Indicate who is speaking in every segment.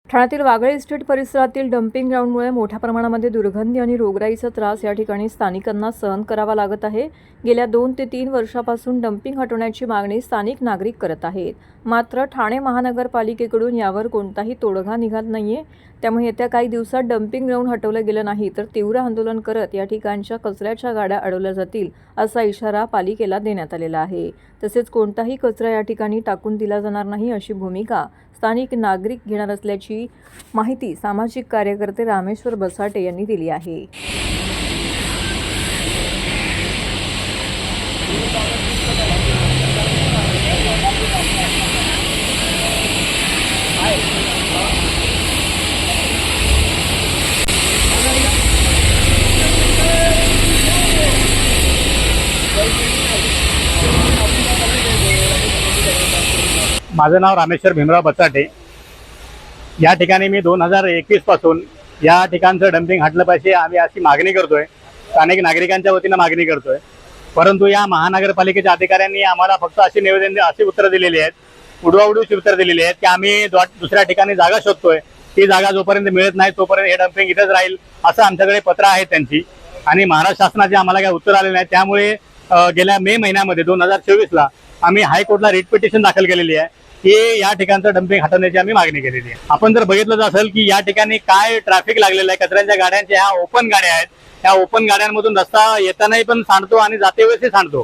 Speaker 1: ठाण्यातील वागळे इस्टेट परिसरातील डम्पिंग ग्राउंडमुळे मोठ्या प्रमाणामध्ये दुर्गंधी आणि रोगराईचा त्रास या ठिकाणी स्थानिकांना सहन करावा लागत आहे। गेल्या 2 ते 3 वर्षापासून डम्पिंग हटवण्याची मागणी स्थानिक नागरिक करत आहेत। मात्र ठाणे महानगरपालिकेकडून यावर कोणताही तोडगा निघत नाहीये। त्यामुळे येत्या काही दिवसात डम्पिंग ग्राउंड हटवलं गेलं नाही तर तीव्र आंदोलन करत या ठिकाणच्या कचऱ्याच्या गाड्या अडवल्या जातील असा इशारा पालिकेला देण्यात आलेला आहे। तसेच कोणताही कचरा या ठिकाणी टाकून दिला जाणार नाही अशी भूमिका स्थानिक नागरिक घेणार असल्याची माहिती सामाजिक कार्यकर्ते रामेश्वर बसाटे यांनी दिली आहे।
Speaker 2: माझं नाव रामेश्वर भीमराव बसाटे। या ठिकाणी मी 2021 पासून या ठिकाणचं डम्पिंग हटलं पाहिजे आम्ही अशी मागणी करतोय, स्थानिक नागरिकांच्या वतीनं मागणी करतोय। परंतु या महानगरपालिकेच्या अधिकाऱ्यांनी आम्हाला फक्त अशी निवेदन अशी उत्तरं दिलेली आहेत, उडवाउडवीची उत्तरं दिलेली आहेत की आम्ही दुसऱ्या ठिकाणी जागा शोधतोय, ती जागा जोपर्यंत मिळत नाही तोपर्यंत हे डम्पिंग इथेच राहील असं आमच्याकडे पत्र आहे त्यांची। आणि महाराष्ट्र शासनाचे आम्हाला काही उत्तर आले नाही। त्यामुळे गेल्या मे महिन्यामध्ये 2024ला आम्ही हायकोर्टला रिट पिटिशन दाखल केलेली आहे की या ठिकाणचं डम्पिंग हटवण्याची आम्ही मागणी केलेली आहे। आपण जर बघितलं असेल की या ठिकाणी काय ट्रॅफिक लागलेलं आहे, कचऱ्यांच्या गाड्यांच्या ह्या ओपन गाड्या आहेत, ह्या ओपन गाड्यांमधून रस्ता येतानाही पण सांडतो आणि जाते वेळेसही सांडतो।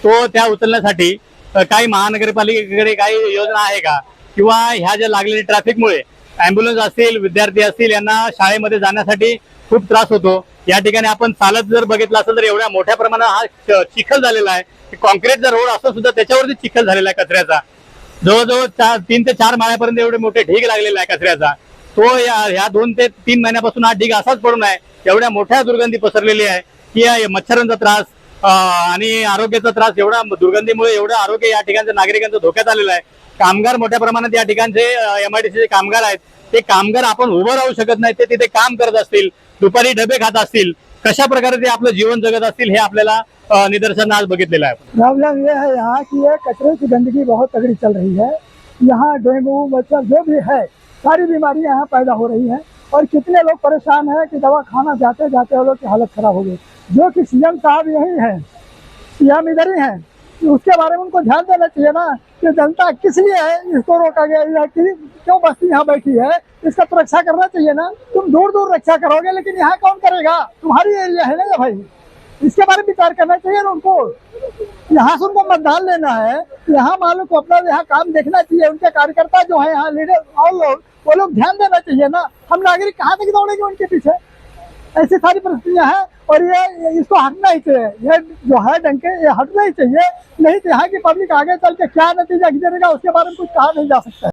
Speaker 2: तो त्या उचलण्यासाठी काही महानगरपालिकेकडे काही योजना आहे का, किंवा ह्या ज्या लागलेल्या ट्रॅफिकमुळे ॲम्ब्युलन्स असतील, विद्यार्थी असतील, यांना शाळेमध्ये जाण्यासाठी खूप त्रास होतो। या ठिकाणी आपण चालत जर बघितलं असेल तर एवढ्या मोठ्या प्रमाणात हा चिखल झालेला आहे, कॉन्क्रीटचा रोड असं सुद्धा त्याच्यावरती चिखल झालेला आहे कचऱ्याचा। जवळजवळ 3 ते 4 माळ्यापर्यंत एवढे मोठे ढीग लागलेला आहे कचऱ्याचा। तो या 2 ते 3 महिन्यापासून हा ढीग असाच पडून आहे। एवढ्या मोठ्या दुर्गंधी पसरलेली आहे की मच्छरांचा त्रास आणि आरोग्याचा त्रास, एवढा दुर्गंधीमुळे एवढं आरोग्य या ठिकाणच्या नागरिकांचं धोक्यात आलेलं आहे। कामगार मोठ्या प्रमाणात या ठिकाणचे MIDCचे कामगार आहेत, ते कामगार आपण उभं राहू शकत नाही, ते तिथे काम करत असतील, दुपारी डबे खात असतील, कशा प्रकारे ते आपलं जीवन जगत असतील हे आपल्याला निदर्शन आज बघितलेलं आहे।
Speaker 3: प्रॉब्लम ये है यहाँ की ये कचरे की गंदगी बहुत तगड़ी चल रही है। यहाँ डेंगू मच्छर जो भी है सारी बीमारियाँ यहाँ पैदा हो रही हैं और कितने लोग परेशान हैं कि दवा खाना जाते जाते वो लोग की हालत खराब हो गई। जो कि CM साहब यही हैं, CM इधर ही हैं, उसके बारे में उनको ध्यान देना चाहिए ना कि जनता किस लिए है इसको रोका गया, क्यों बस्ती यहाँ बैठी है, इसका तो रक्षा करना चाहिए ना। तुम दूर दूर रक्षा करोगे लेकिन यहाँ कौन करेगा, तुम्हारी एरिया है ना भाई, इसके बारे में विचार करना चाहिए ना उनको। यहाँ से उनको मतदान लेना है, यहाँ मालूम को अपना यहाँ काम देखना चाहिए। उनके कार्यकर्ता जो है यहाँ लीडर और लोग वो लोग ध्यान देना चाहिए ना। हम नागरिक कहाँ तक दौड़ेंगे उनके पीछे, ऐसी सारी परिस्थितियाँ हैं। और ये इसको हटना ही चाहिए, ये जो है डंके ये हटना ही चाहिए, नहीं तो यहाँ की पब्लिक आगे चल के क्या नतीजा गिरेगा उसके बारे में कुछ कहा नहीं जा सकता है।